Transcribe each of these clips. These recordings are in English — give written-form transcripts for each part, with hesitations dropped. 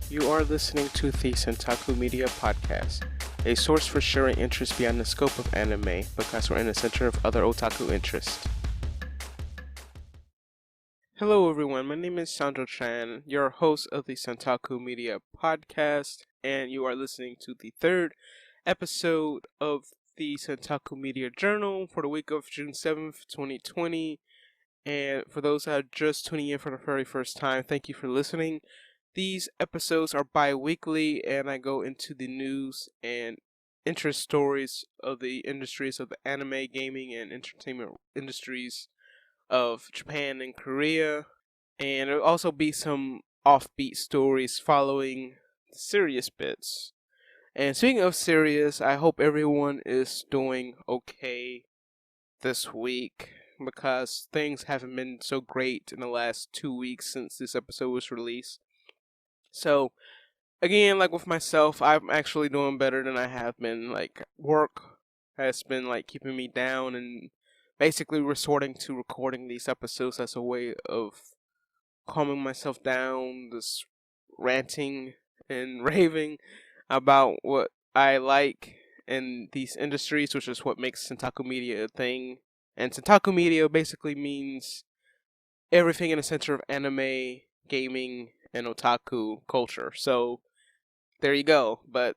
You are listening to the Centaku Media Podcast, a source for sharing interests beyond the scope of anime because we're in the center of other otaku interests. Hello everyone, my name is Sandro Chan, your host of the Centaku Media Podcast, and you are listening to the third episode of the Centaku Media Journal for the week of June 7th, 2020. And for those that are just tuning in for the very first time, thank you for listening. These episodes are bi-weekly, and I go into the news and interest stories of the industries of the anime, gaming, and entertainment industries of Japan and Korea. And there'll also be some offbeat stories following the serious bits. And speaking of serious, I hope everyone is doing okay this week, because things haven't been so great in the last 2 weeks since this episode was released. So, again, like with myself, I'm actually doing better than I have been. Like, work has been, like, keeping me down, and basically resorting to recording these episodes as a way of calming myself down, just ranting and raving about what I like in these industries, which is what makes Centaku Media a thing. And Centaku Media basically means everything in the center of anime, gaming, and otaku culture. So there you go. But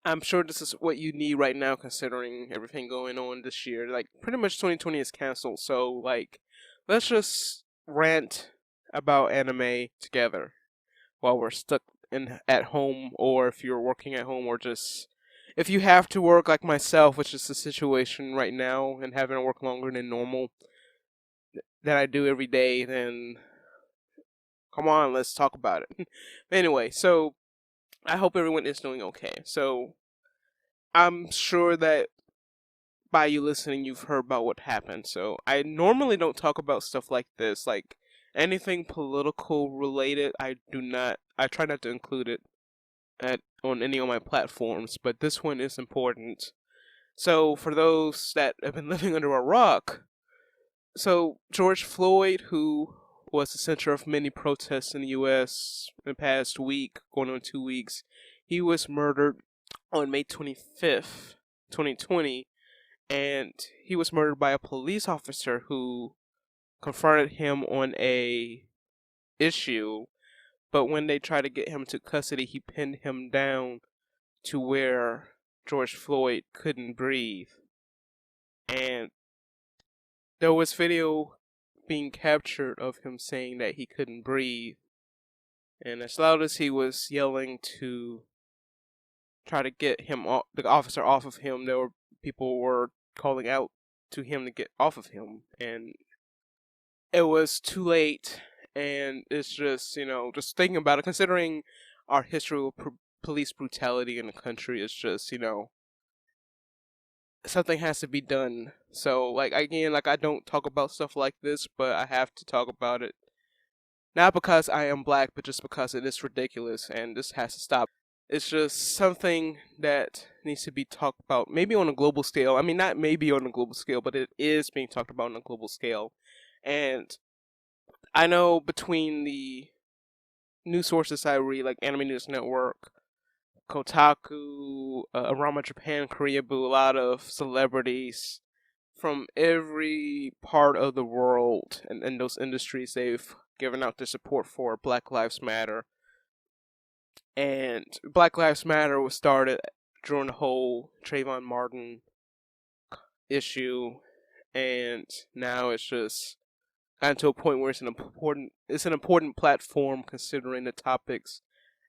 I'm sure this is what you need right now, considering everything going on this year. Like, pretty much 2020 is canceled. So, like, let's just rant about anime together while we're stuck at home, or if you're working at home, or just if you have to work like myself, which is the situation right now, and having to work longer than normal that I do every day, then come on, let's talk about it. Anyway, so I hope everyone is doing okay. So I'm sure that by you listening, you've heard about what happened. So I normally don't talk about stuff like this, like anything political related. I try not to include it on any of my platforms, but this one is important. So for those that have been living under a rock, so George Floyd, who was the center of many protests in the U.S. in the past week, going on 2 weeks, he was murdered on May 25th, 2020, and he was murdered by a police officer who confronted him on a issue, but when they tried to get him to custody, he pinned him down to where George Floyd couldn't breathe. And there was video being captured of him saying that he couldn't breathe. And as loud as he was yelling to try to get him off, the officer off of him, there were people were calling out to him to get off of him. And it was too late. And it's just, just thinking about it, considering our history of police brutality in the country, is just, something has to be done. So, like, again, like, I don't talk about stuff like this, but I have to talk about it. Not because I am black, but just because it is ridiculous, and this has to stop. It's just something that needs to be talked about, maybe on a global scale. I mean, not maybe on a global scale, but it is being talked about on a global scale. And I know between the news sources I read, like Anime News Network, Kotaku, Arama Japan, Korea, but a lot of celebrities from every part of the world and in those industries, they've given out their support for Black Lives Matter. And Black Lives Matter was started during the whole Trayvon Martin issue, and now it's just gotten to a point where it's an important platform, considering the topics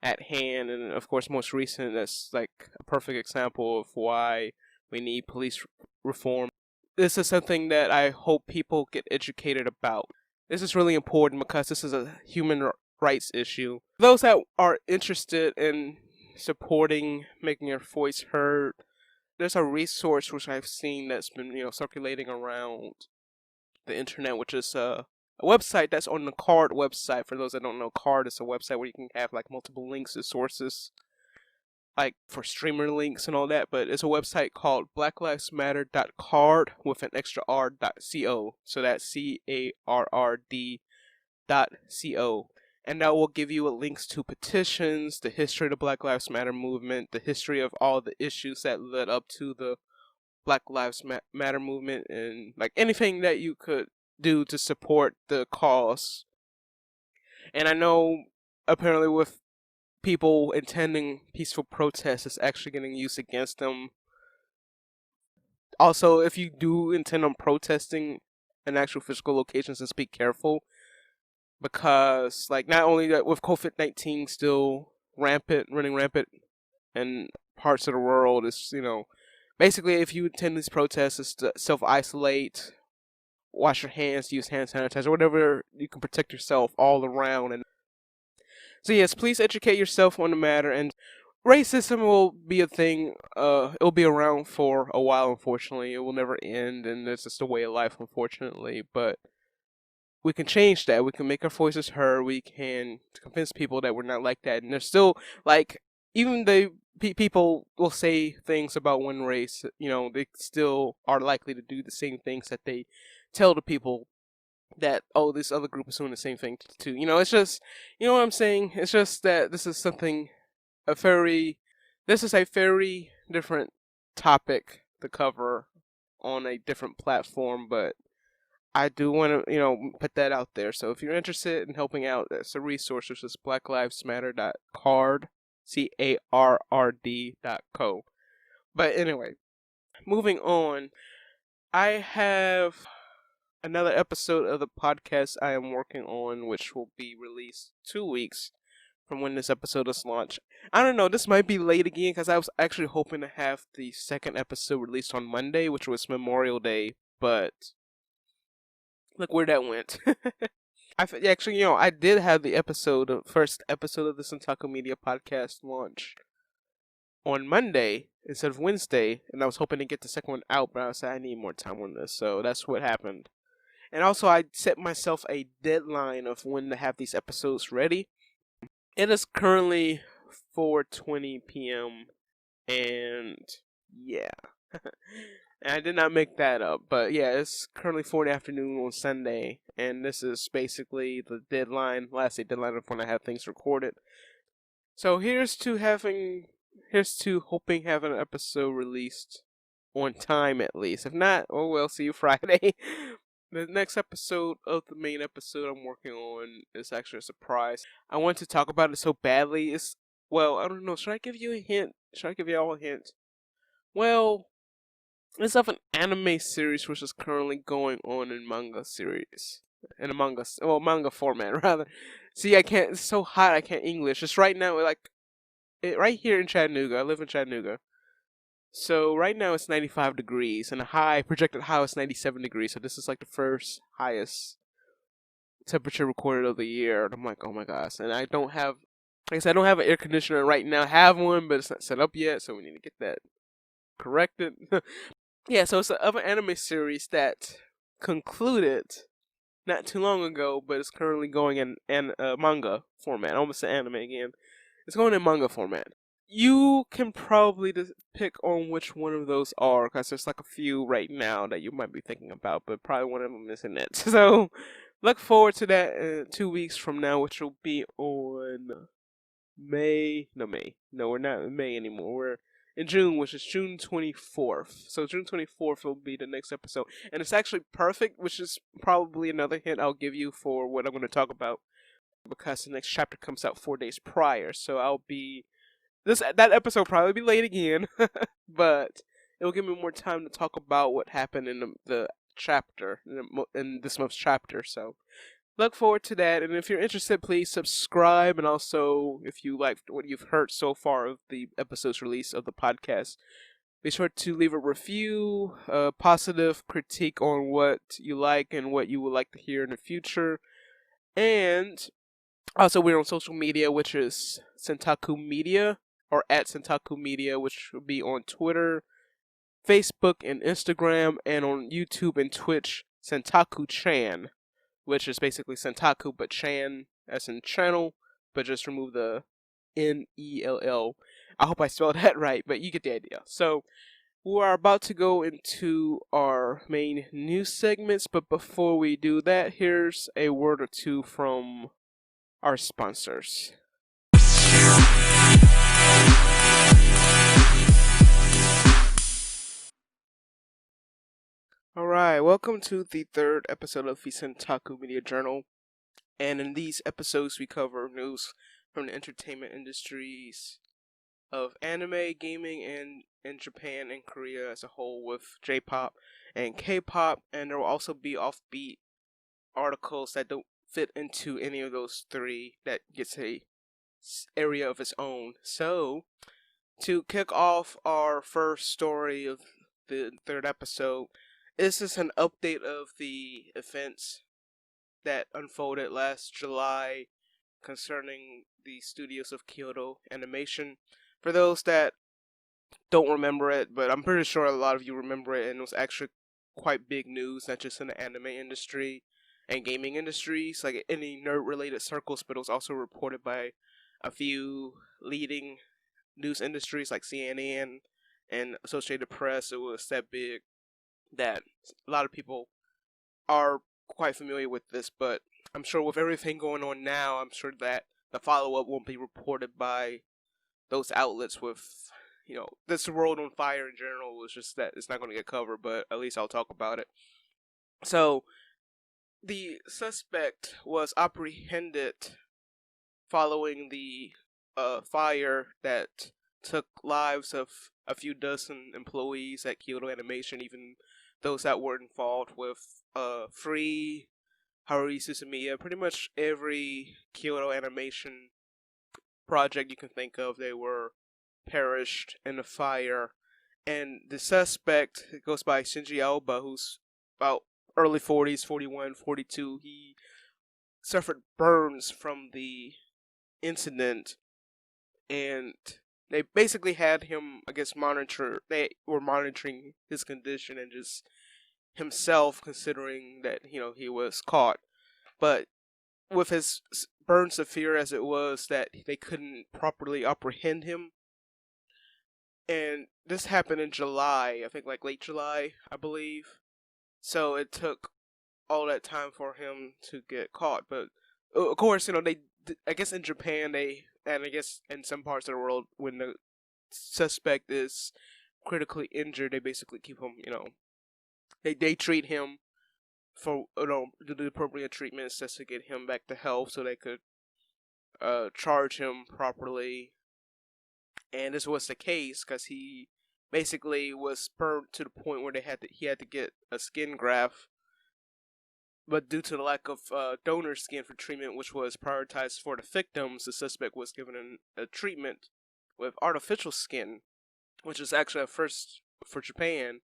at hand. And of course, most recent, that's like a perfect example of why we need police reform. This is something that I hope people get educated about. This is really important because this is a human rights issue. Those that are interested in supporting making your voice heard, there's a resource which I've seen that's been circulating around the internet, which is a website that's on the Card website. For those that don't know, Card is a website where you can have like multiple links to sources, like for streamer links and all that. But it's a website called blacklivesmatter.card with an extra r.co. So that's CARRD.co. and that will give you links to petitions, the history of the Black Lives Matter movement, the history of all the issues that led up to the Black Lives Matter movement, and like anything that you could do to support the cause. And I know apparently with people attending peaceful protests, it's actually getting used against them. Also, if you do intend on protesting in actual physical locations, just be careful, because like not only that with COVID-19 still running rampant in parts of the world, is basically if you attend these protests, it's to self-isolate, wash your hands, use hand sanitizer, whatever you can protect yourself all around. And so yes, please educate yourself on the matter. And racism will be a thing. It'll be around for a while. Unfortunately, it will never end, and it's just a way of life. Unfortunately, but we can change that. We can make our voices heard. We can convince people that we're not like that. And there's still like even the people will say things about one race. They still are likely to do the same things that they tell the people that, oh, this other group is doing the same thing too. It's just, what I'm saying. It's just that this is a very different topic to cover on a different platform, but I do want to, put that out there. So if you're interested in helping out, there's a resource, which is blacklivesmatter.card, CARRD.co. But anyway, moving on, I have another episode of the podcast I am working on, which will be released 2 weeks from when this episode is launched. I don't know, this might be late again, because I was actually hoping to have the second episode released on Monday, which was Memorial Day, but look where that went. I did have the first episode of the Centaku Media Podcast launch on Monday instead of Wednesday, and I was hoping to get the second one out, but I said I need more time on this, so that's what happened. And also, I set myself a deadline of when to have these episodes ready. It is currently 4:20 p.m. and yeah. And I did not make that up, but yeah, it's currently 4 in the afternoon on Sunday, and this is basically the last day deadline of when I have things recorded. So here's to hoping having an episode released on time at least. If not, oh well, see you Friday. The next episode of the main episode I'm working on is actually a surprise. I want to talk about it so badly. I don't know. Should I give you a hint? Should I give y'all a hint? Well, it's of an anime series which is currently going on in manga format rather. See, I can't. It's so hot. I can't English. Just right now, right here in Chattanooga. I live in Chattanooga. So right now it's 95 degrees, and the projected high is 97 degrees. So this is like the first highest temperature recorded of the year. And I'm like, oh my gosh! And I don't have an air conditioner right now. I have one, but it's not set up yet, so we need to get that corrected. Yeah, so it's of an anime series that concluded not too long ago, but it's currently going in manga format. I almost said anime again. It's going in manga format. You can probably pick on which one of those are, because there's like a few right now that you might be thinking about, but probably one of them isn't it. So look forward to that 2 weeks from now, which will be on May. No, we're not in May anymore. We're in June, which is June 24th. So June 24th will be the next episode. And it's actually perfect, which is probably another hint I'll give you for what I'm going to talk about, because the next chapter comes out 4 days prior. So that episode will probably be late again, but it'll give me more time to talk about what happened in the chapter, in this month's chapter. So look forward to that, and if you're interested, please subscribe, and also, if you liked what you've heard so far of the episodes release of the podcast, be sure to leave a review, a positive critique on what you like and what you would like to hear in the future. And also, we're on social media, which is Centaku Media, or at Centaku Media, which will be on Twitter, Facebook, and Instagram, and on YouTube and Twitch, Centaku Chan, which is basically Centaku, but Chan as in channel, but just remove the Nell. I hope I spelled that right, but you get the idea. So we are about to go into our main news segments, but before we do that, here's a word or two from our sponsors. Alright, welcome to the third episode of the Centaku Media Journal. And in these episodes, we cover news from the entertainment industries of anime, gaming, and in Japan and Korea as a whole, with J-pop and K-pop. And there will also be offbeat articles that don't fit into any of those three that gets a area of its own. So, to kick off our first story of the third episode, this is an update of the events that unfolded last July concerning the studios of Kyoto Animation. For those that don't remember it, but I'm pretty sure a lot of you remember it, and it was actually quite big news, not just in the anime industry and gaming industries, like any nerd-related circles, but it was also reported by a few leading news industries like CNN and Associated Press. It was that big that a lot of people are quite familiar with this, but I'm sure with everything going on now, I'm sure that the follow-up won't be reported by those outlets with, this world on fire in general. Was just that it's not going to get covered, but at least I'll talk about it. So, the suspect was apprehended following the fire that took lives of a few dozen employees at Kyoto Animation, even those that were involved with Free, Haruhi Suzumiya, pretty much every Kyoto Animation project you can think of, they were perished in the fire. And the suspect goes by Shinji Aoba, who's about early 40s, 41, 42. He suffered burns from the incident, and they basically had him, I guess, they were monitoring his condition and just himself, considering that, he was caught. But with his burn severe as it was, that they couldn't properly apprehend him. And this happened in July, I think like late July, I believe. So it took all that time for him to get caught. But of course, I guess in Japan, and I guess in some parts of the world, when the suspect is critically injured, they basically keep him, they treat him for, the appropriate treatments just to get him back to health so they could charge him properly. And this was the case because he basically was burned to the point where he had to get a skin graft. But due to the lack of donor skin for treatment, which was prioritized for the victims, the suspect was given a treatment with artificial skin, which is actually a first for Japan.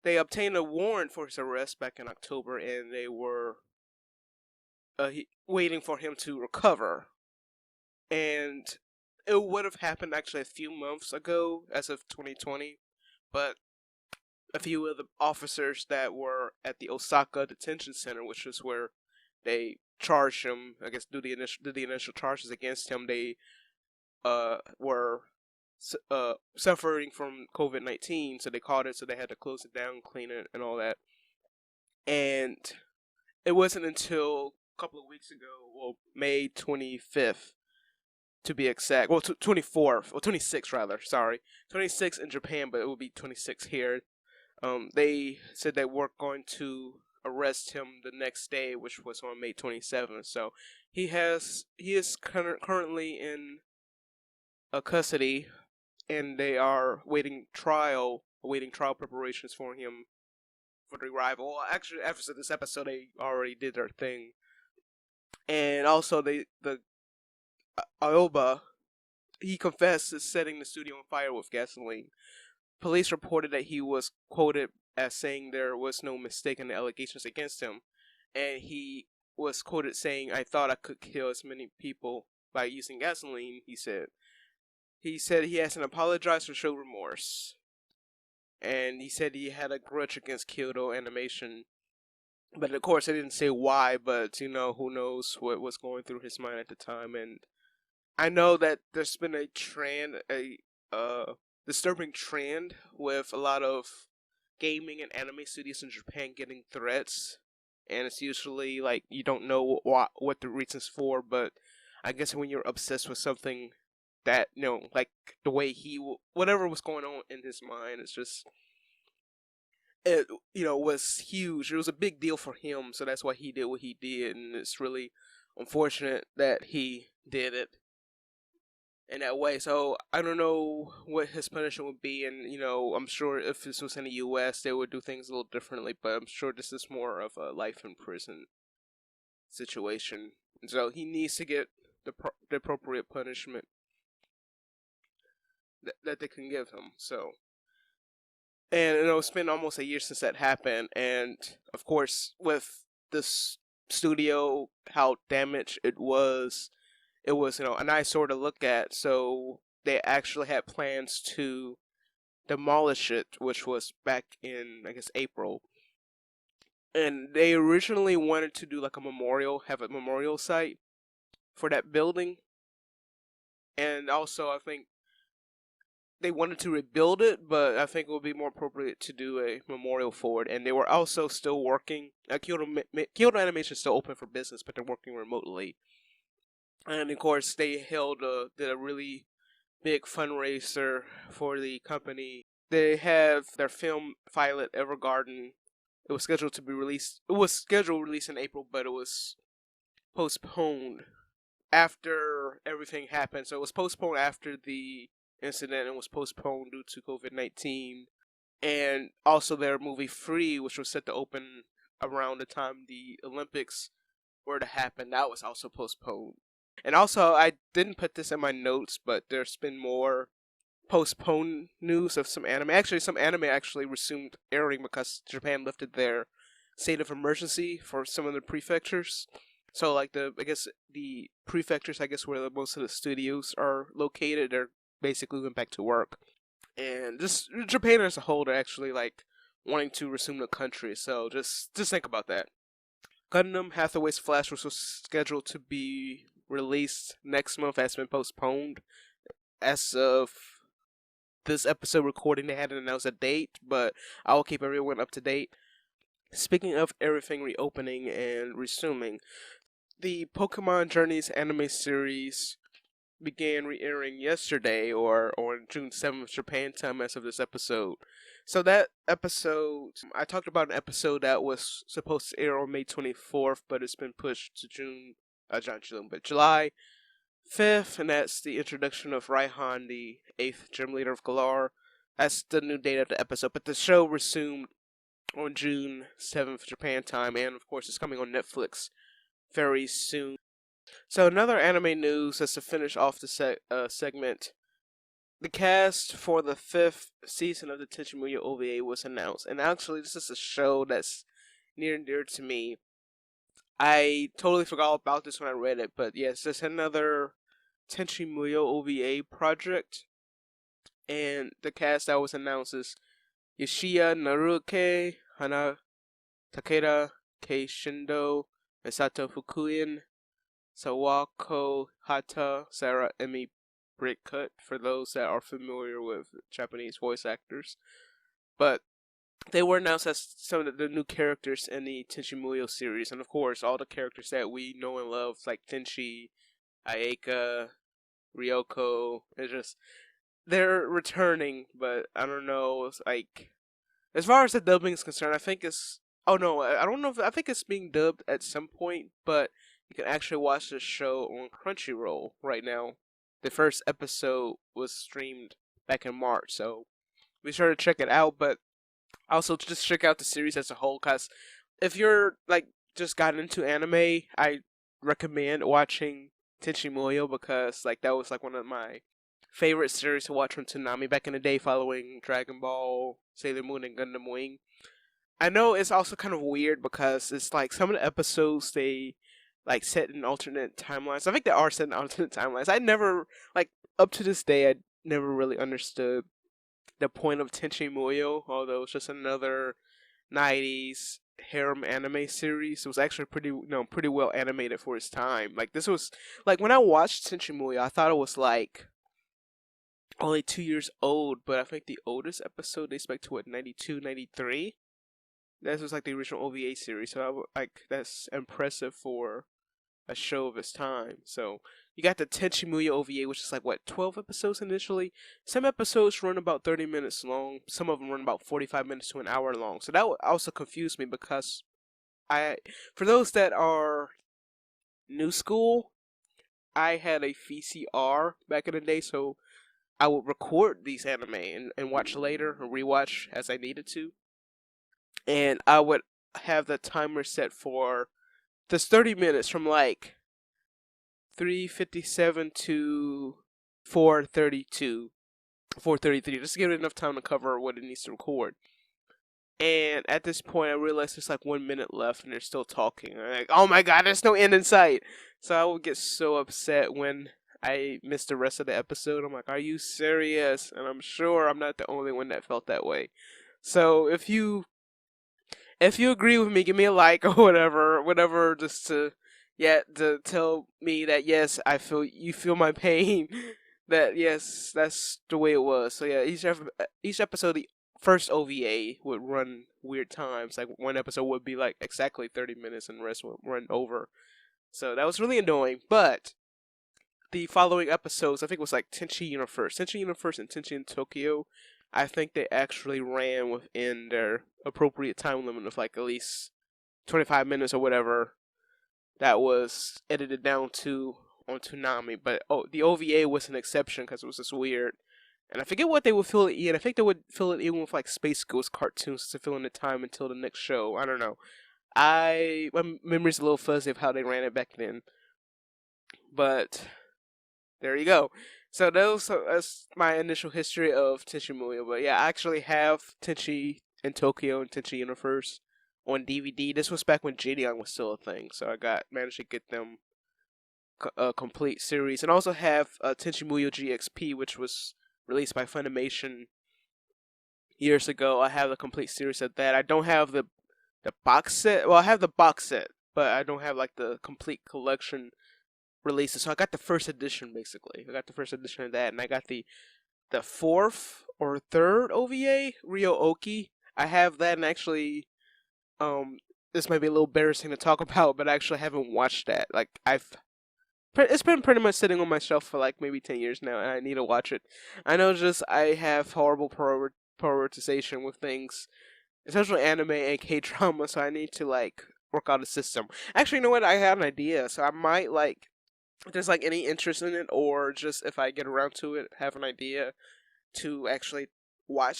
They obtained a warrant for his arrest back in October, and they were waiting for him to recover. And it would have happened actually a few months ago, as of 2020, but a few of the officers that were at the Osaka detention center, which is where they charged him, I guess, did the initial charges against him, they were suffering from COVID-19, so they caught it, so they had to close it down, clean it, and all that. And it wasn't until a couple of weeks ago, well, May 25th, to be exact, well, 24th, or 26th rather, sorry, 26th in Japan, but it will be 26th here. They said they were going to arrest him the next day, which was on May 27th. So he is currently in custody, and they are awaiting trial preparations for him for the arrival. Well, actually, after this episode, they already did their thing, and also the Aoba, he confessed to setting the studio on fire with gasoline. Police reported that he was quoted as saying there was no mistake in the allegations against him, and he was quoted saying, "I thought I could kill as many people by using gasoline," he said. He said he hasn't apologized or showed remorse, and he said he had a grudge against Kyoto Animation, but of course they didn't say why, but who knows what was going through his mind at the time. And I know that there's been a disturbing trend with a lot of gaming and anime studios in Japan getting threats and it's usually like you don't know what the reasons for, but I guess when you're obsessed with something that, like the way whatever was going on in his mind, it's just, it, was huge. It was a big deal for him, so that's why he did what he did, and it's really unfortunate that he did it in that way. So I don't know what his punishment would be, and I'm sure if this was in the U.S., they would do things a little differently. But I'm sure this is more of a life in prison situation, and so he needs to get the appropriate punishment that they can give him. So, and it's been almost a year since that happened, and of course with this studio, how damaged it was an eyesore to look at. So they actually had plans to demolish it, which was back in, I guess, April. And they originally wanted to do like have a memorial site for that building. And also, I think they wanted to rebuild it, but I think it would be more appropriate to do a memorial for it. And they were also still working. Kyoto Animation is still open for business, but they're working remotely. And of course, they did a really big fundraiser for the company. They have their film Violet Evergarden. It was scheduled to be released. It was scheduled to release in April, but it was postponed after everything happened. So it was postponed after the incident and was postponed due to COVID-19. And also their movie Free, which was set to open around the time the Olympics were to happen, that was also postponed. And also, I didn't put this in my notes, but there's been more postponed news of some anime. Actually, some anime actually resumed airing because Japan lifted their state of emergency for some of the prefectures. So, like the prefectures, where most of the studios are located, they're basically went back to work. And just Japan as a whole, they're actually like wanting to resume the country. So just think about that. Gundam Hathaway's Flash, which was scheduled to be released next month, has been postponed. As of this episode recording, they hadn't announced a date, but I will keep everyone up to date. Speaking of everything reopening and resuming, the Pokemon Journeys anime series began re-airing yesterday, or on June 7th Japan time as of this episode. So that episode, I talked about an episode that was supposed to air on May 24th, but it's been pushed to July 5th, and that's the introduction of Raihan, the 8th gym leader of Galar. That's the new date of the episode, but the show resumed on June 7th Japan time, and of course it's coming on Netflix very soon. So another anime news, just to finish off the segment. The cast for the 5th season of the Tenchi Muyo OVA was announced, and actually this is a show that's near and dear to me. I totally forgot about this when I read it, but yes, it's another Tenchi Muyo OVA project, and the cast that was announced is Yoshiya Naruke, Hana Takeda, Kei Shindo, Misato Fukuin, Sawako Hata, Sarah Emi Brickcut, for those that are familiar with Japanese voice actors. But they were announced as some of the new characters in the Tenchi Muyo series, and of course, all the characters that we know and love, like Tenchi, Ayaka, Ryoko, they're returning, but I don't know, it's like, as far as the dubbing is concerned, I think it's, oh no, I don't know I think it's being dubbed at some point, but you can actually watch the show on Crunchyroll right now. The first episode was streamed back in March, so be sure to check it out, but also just check out the series as a whole, because if you're, like, just gotten into anime, I recommend watching Tenchi Muyo, because, like, that was, like, one of my favorite series to watch from Toonami back in the day, following Dragon Ball, Sailor Moon, and Gundam Wing. I know it's also kind of weird, because it's, like, some of the episodes, they, like, set in alternate timelines. I think they are set in alternate timelines. I never, like, up to this day, I never really understood the point of Tenchi Muyo, although it's just another 90s harem anime series. It was actually pretty well animated for its time. Like, this was, like, when I watched Tenchi Muyo, I thought it was, like, only 2 years old, but I think the oldest episode dates back to, 92, 93? This was like the original OVA series, so that's impressive for a show of its time. So you got the Tenchi Muyo OVA, which is like what 12 episodes initially. Some episodes run about 30 minutes long. Some of them run about 45 minutes to an hour long. So that also confused me because for those that are new school, I had a VCR back in the day, so I would record these anime and watch later or rewatch as I needed to. And I would have the timer set for this 30 minutes from like 3:57 to 4:32, 4:33, just to give it enough time to cover what it needs to record. And at this point, I realized there's like 1 minute left, and they're still talking. I'm like, oh my god, there's no end in sight. So I would get so upset when I missed the rest of the episode. I'm like, are you serious? And I'm sure I'm not the only one that felt that way. So if you agree with me, give me a like or whatever, just to tell me that yes, you feel my pain. That yes, that's the way it was. So yeah, each episode, the first OVA would run weird times. Like one episode would be like exactly 30 minutes, and the rest would run over. So that was really annoying. But the following episodes, I think it was like Tenchi Universe, and Tenchi in Tokyo. I think they actually ran within their appropriate time limit of like at least 25 minutes or whatever that was edited down to on Toonami. But the OVA was an exception because it was just weird. And I forget what they would fill it in. I think they would fill it in with like Space Ghost cartoons to fill in the time until the next show. I don't know. My memory's a little fuzzy of how they ran it back then. But there you go. So that's my initial history of Tenchi Muyo. But yeah, I actually have Tenchi in Tokyo and Tenchi Universe on DVD. This was back when JDon was still a thing, so I managed to get them a complete series, and also have Tenchi Muyo GXP, which was released by Funimation years ago. I have the complete series of that. I don't have the box set. Well, I have the box set, but I don't have like the complete collection releases. So I got the first edition basically. I got the first edition of that, and I got the fourth or third OVA, Ryo Oki. I have that, and actually, this might be a little embarrassing to talk about, but I actually haven't watched that. Like it's been pretty much sitting on my shelf for like maybe 10 years now, and I need to watch it. I know just I have horrible prioritization with things, especially anime and K-drama, so I need to like work out a system. Actually, you know what? I have an idea, so I might like, if there's like any interest in it, or just if I get around to it, have an idea to actually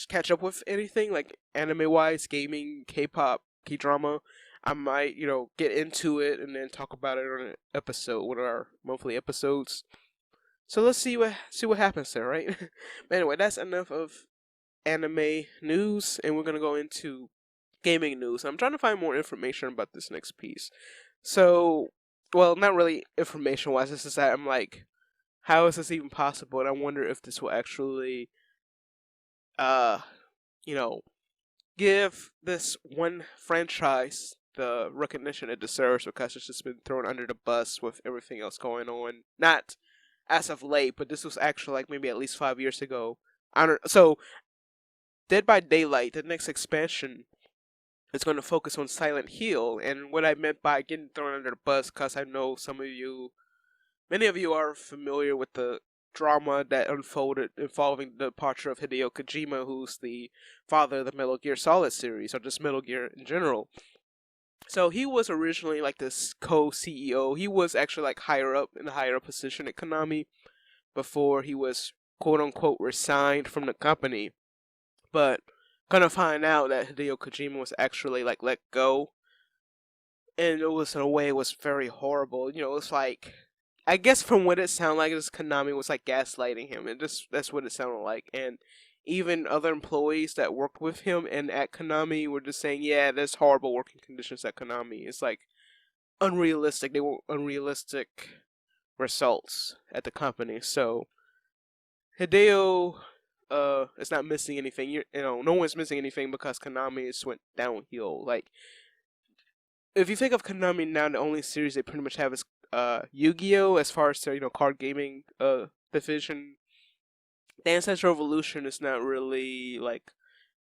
catch up with anything like anime wise, gaming, K-pop, K-drama, I might, get into it and then talk about it on an episode, one of our monthly episodes. So let's see what happens there, right? But anyway, that's enough of anime news, and we're gonna go into gaming news. I'm trying to find more information about this next piece. So, well, not really information-wise. It's just that I'm like, how is this even possible? And I wonder if this will actually, give this one franchise the recognition it deserves, because it's just been thrown under the bus with everything else going on. Not as of late, but this was actually like maybe at least 5 years ago. So, Dead by Daylight, the next expansion, is going to focus on Silent Hill, and what I meant by getting thrown under the bus, because I know many of you are familiar with the drama that unfolded involving the departure of Hideo Kojima, who's the father of the Metal Gear Solid series, or just Metal Gear in general. So he was originally like this co-CEO. He was actually like higher up position at Konami before he was quote unquote resigned from the company. But gonna find out that Hideo Kojima was actually like let go, and it was in a way it was very horrible. It's like, I guess from what it sounded like, this Konami was like gaslighting him, and that's what it sounded like. And even other employees that worked with him and at Konami were just saying, yeah, there's horrible working conditions at Konami. It's like unrealistic. They want unrealistic results at the company. So Hideo is not missing anything. No one's missing anything, because Konami just went downhill. Like, if you think of Konami now, the only series they pretty much have is Yu-Gi-Oh! As far as their card gaming division. Dance Dance Revolution is not really like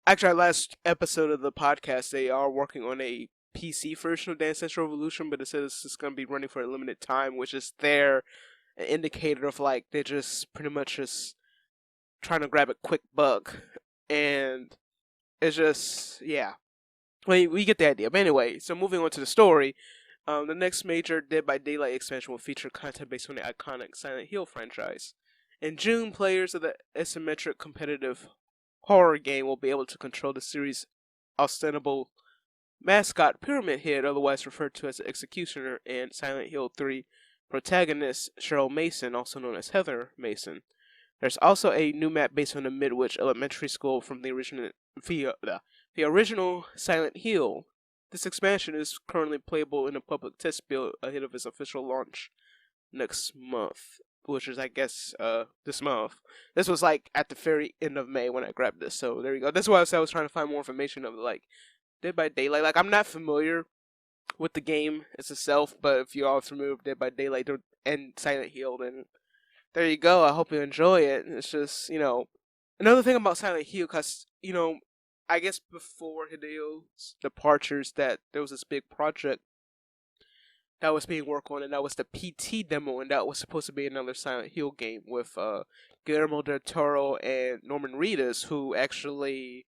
actually, our last episode of the podcast, they are working on a PC version of Dance Dance Revolution, but it says it's going to be running for a limited time, which is their indicator of like they're just pretty much just trying to grab a quick buck, and it's just yeah. We get the idea. But anyway, so moving on to the story, the next major Dead by Daylight expansion will feature content based on the iconic Silent Hill franchise. In June, players of the asymmetric competitive horror game will be able to control the series' ostensible mascot Pyramid Head, otherwise referred to as the Executioner, and Silent Hill 3 protagonist Cheryl Mason, also known as Heather Mason. There's also a new map based on the Midwich Elementary School from the original Silent Hill. This expansion is currently playable in a public test build ahead of its official launch next month, which is, I guess, this month. This was like at the very end of May when I grabbed this, so there you go. That's why I was trying to find more information of like Dead by Daylight. Like, I'm not familiar with the game itself, but if you are familiar with Dead by Daylight and Silent Hill, then there you go. I hope you enjoy it. It's just, another thing about Silent Hill, because, I guess before Hideo's departures, that there was this big project that was being worked on, and that was the PT demo, and that was supposed to be another Silent Hill game with Guillermo del Toro and Norman Reedus, who actually,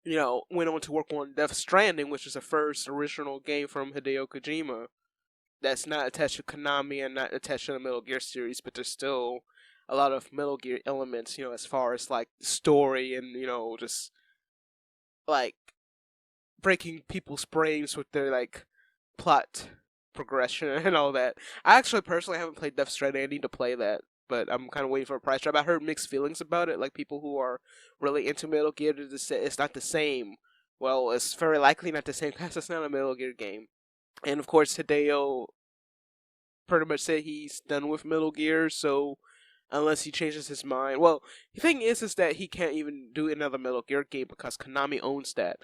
went on to work on Death Stranding, which is the first original game from Hideo Kojima that's not attached to Konami and not attached to the Metal Gear series, but there's still a lot of Metal Gear elements, as far as like story and, just like breaking people's brains with their like plot progression and all that. I actually personally haven't played Death Stranding. I need to play that, but I'm kind of waiting for a price drop. I heard mixed feelings about it. Like, people who are really into Metal Gear just say it's not the same. Well, it's very likely not the same because it's not a Metal Gear game. And of course, Hideo pretty much said he's done with Metal Gear, so unless he changes his mind. Well, the thing is that he can't even do another Metal Gear game because Konami owns that.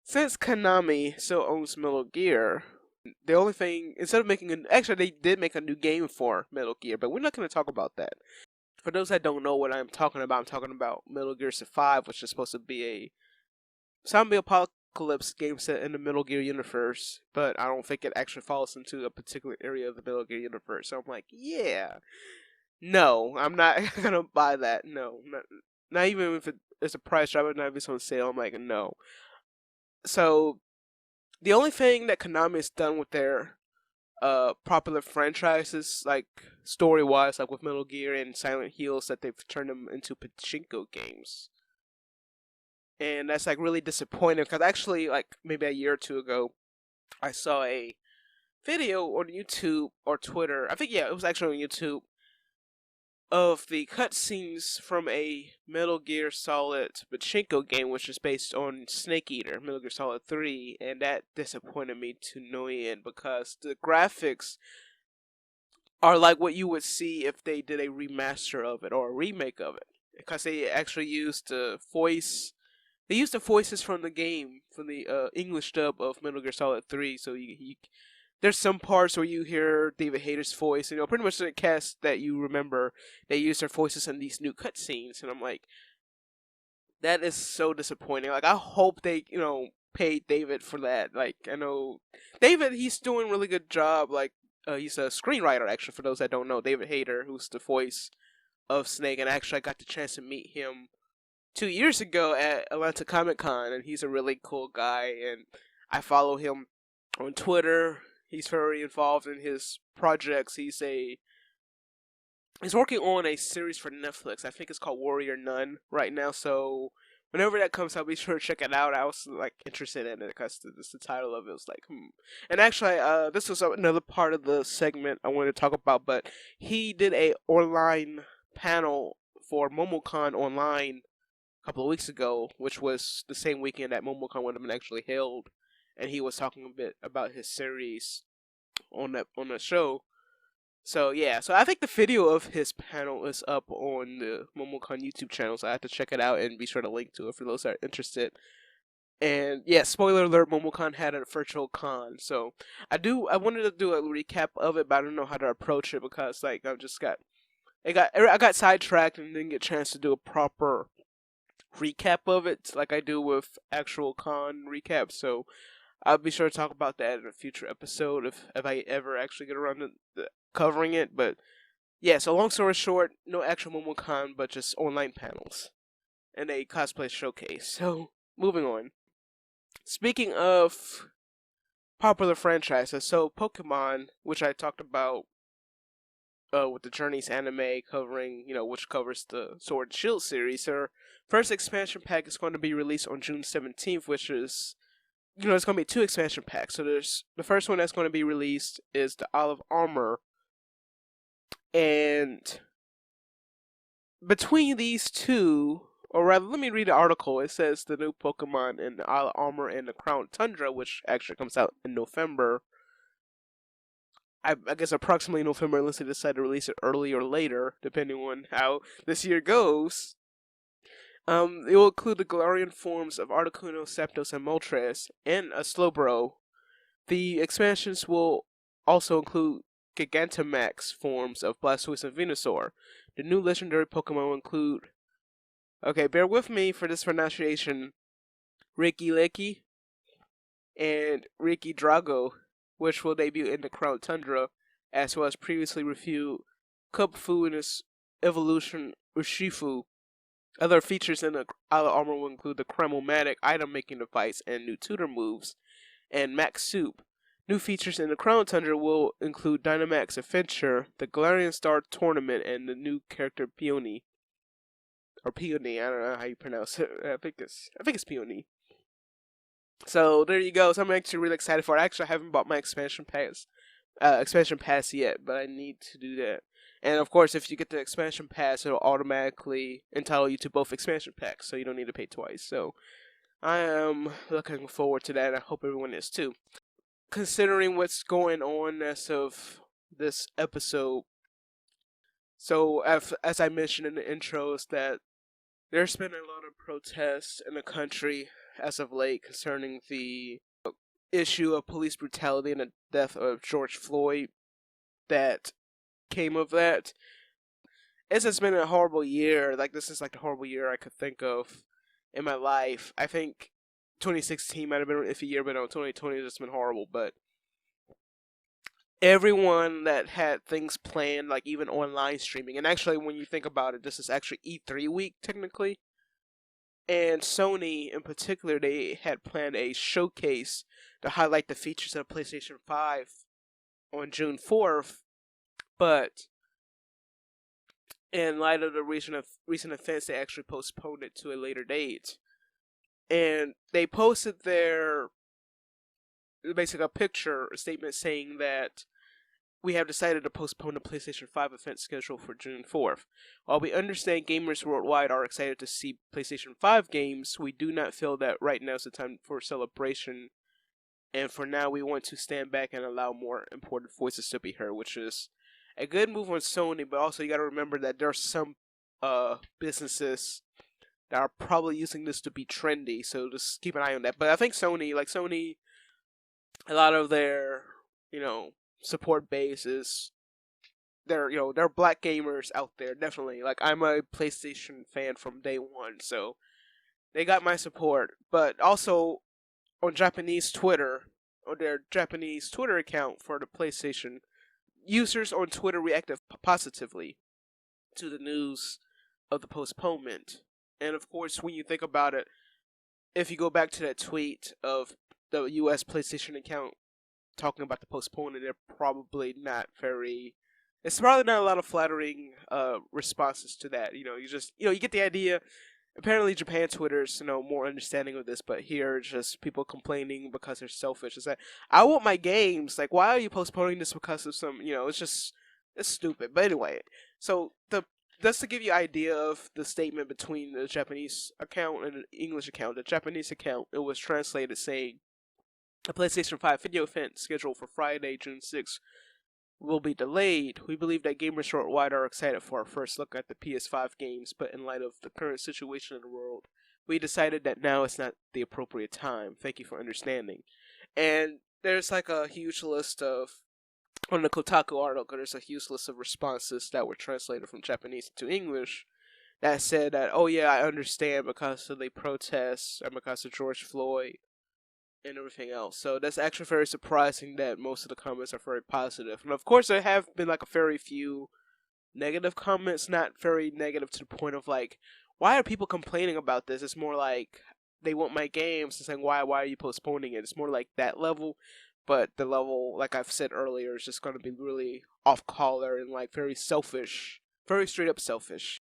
Since Konami still owns Metal Gear, the only thing, instead of actually they did make a new game for Metal Gear, but we're not going to talk about that. For those that don't know what I'm talking about Metal Gear Solid 5, which is supposed to be a zombie apocalypse game set in the Metal Gear universe, but I don't think it actually falls into a particular area of the Metal Gear universe. So I'm like, yeah, no, I'm not gonna buy that. No, not even if it's a price drop, not if it's on sale. I'm like, no. So the only thing that Konami has done with their popular franchises, like story wise, like with Metal Gear and Silent Hill, is that they've turned them into pachinko games. And that's like really disappointing because actually, like maybe a year or two ago, I saw a video on YouTube or Twitter. I think, yeah, it was actually on YouTube, of the cutscenes from a Metal Gear Solid pachinko game, which is based on Snake Eater, Metal Gear Solid 3, and that disappointed me to no end because the graphics are like what you would see if they did a remaster of it or a remake of it, because they actually used the voices from the game, from the English dub of Metal Gear Solid 3, so there's some parts where you hear David Hayter's voice, pretty much the cast that you remember, they use their voices in these new cutscenes, and I'm like, that is so disappointing. Like, I hope they, paid David for that. Like, I know David, he's doing a really good job. Like, he's a screenwriter, actually, for those that don't know. David Hayter, who's the voice of Snake, and actually I got the chance to meet him 2 years ago at Atlanta Comic Con, and he's a really cool guy, and I follow him on Twitter. He's very involved in his projects. He's working on a series for Netflix. I think it's called Warrior Nun right now. So whenever that comes out, be sure to check it out. I was like interested in it because the title of it was like, And actually, this was another part of the segment I wanted to talk about. But he did a online panel for MomoCon online a couple of weeks ago, which was the same weekend that MomoCon would have been actually held. And he was talking a bit about his series on the show. So yeah, so I think the video of his panel is up on the MomoCon YouTube channel, so I have to check it out and be sure to link to it for those that are interested. And yeah, spoiler alert, MomoCon had a virtual con, so I wanted to do a recap of it, but I don't know how to approach it because like I got sidetracked and didn't get a chance to do a proper recap of it, like I do with actual con recaps. So I'll be sure to talk about that in a future episode if I ever actually get around to covering it. But yeah, so long story short, no actual MomoCon, but just online panels and a cosplay showcase. So moving on. Speaking of popular franchises, so Pokemon, which I talked about with the Journeys anime covering, which covers the Sword and Shield series, their first expansion pack is going to be released on June 17th, which is, it's going to be 2 expansion packs. So there's the first one that's going to be released is the Olive Armor, and between these two, or rather, let me read the article. It says the new Pokemon in the Olive Armor and the Crown Tundra, which actually comes out in November. I guess approximately November, unless they decide to release it early or later, depending on how this year goes. It will include the Galarian forms of Articuno, Zapdos, and Moltres, and a Slowbro. The expansions will also include Gigantamax forms of Blastoise and Venusaur. The new legendary Pokemon will include, okay, bear with me for this pronunciation, Regieleki and Regidrago, which will debut in the Crown Tundra, as well as previously reviewed Kubfu and its evolution Urshifu. Other features in the Olive Armor will include the Chromomatic item making device and new tutor moves, and Max Soup. New features in the Crown Tundra will include Dynamax Adventure, the Galarian Star Tournament, and the new character Peony. Or Peony, I don't know how you pronounce it. I think it's Peony. So there you go. So I'm actually really excited for it. Actually, I haven't bought my expansion pass yet, but I need to do that. And of course, if you get the expansion pass, it'll automatically entitle you to both expansion packs, so you don't need to pay twice. So I am looking forward to that, and I hope everyone is too. Considering what's going on as of this episode, so as I mentioned in the intros, that there's been a lot of protests in the country as of late concerning the issue of police brutality and the death of George Floyd that came of that. It's just been a horrible year. Like, this is like the horrible year I could think of in my life. I think 2016 might have been an iffy year, but no, 2020 has just been horrible. But everyone that had things planned, like even online streaming, and actually when you think about it, this is actually E3 week technically. And Sony, in particular, they had planned a showcase to highlight the features of PlayStation 5 on June 4th, but in light of the recent events, they actually postponed it to a later date. And they posted basically a statement saying that we have decided to postpone the PlayStation 5 event schedule for June 4th. While we understand gamers worldwide are excited to see PlayStation 5 games, we do not feel that right now is the time for celebration. And for now, we want to stand back and allow more important voices to be heard, which is a good move on Sony, but also you got to remember that there are some businesses that are probably using this to be trendy, so just keep an eye on that. But I think Sony, a lot of their, support base is there are black gamers out there, definitely. Like, I'm a PlayStation fan from day one, so they got my support. But also on Japanese Twitter, on their Japanese Twitter account for the PlayStation, users on Twitter reacted positively to the news of the postponement. And of course, when you think about it, if you go back to that tweet of the US PlayStation account talking about the postponement, they're probably not very. It's probably not a lot of flattering responses to that. You get the idea. Apparently, Japan Twitter's more understanding of this, but here just people complaining because they're selfish. It's like, I want my games. Like, why are you postponing this because of some? It's stupid. But anyway, so just to give you an idea of the statement between the Japanese account and the English account, the Japanese account, it was translated saying, a PlayStation 5 video event scheduled for Friday, June 6th will be delayed. We believe that gamers worldwide are excited for our first look at the PS5 games, but in light of the current situation in the world, we decided that now is not the appropriate time. Thank you for understanding. And there's like a huge list of, on the Kotaku article, there's a huge list of responses that were translated from Japanese to English that said that, oh yeah, I understand because of the protests and because of George Floyd and everything else. So that's actually very surprising that most of the comments are very positive. And of course, there have been like a very few negative comments, not very negative to the point of like, why are people complaining about this? It's more like they want my games and saying, why are you postponing it? It's more like that level. But the level, like I've said earlier, is just going to be really off color and like very selfish, very straight up selfish.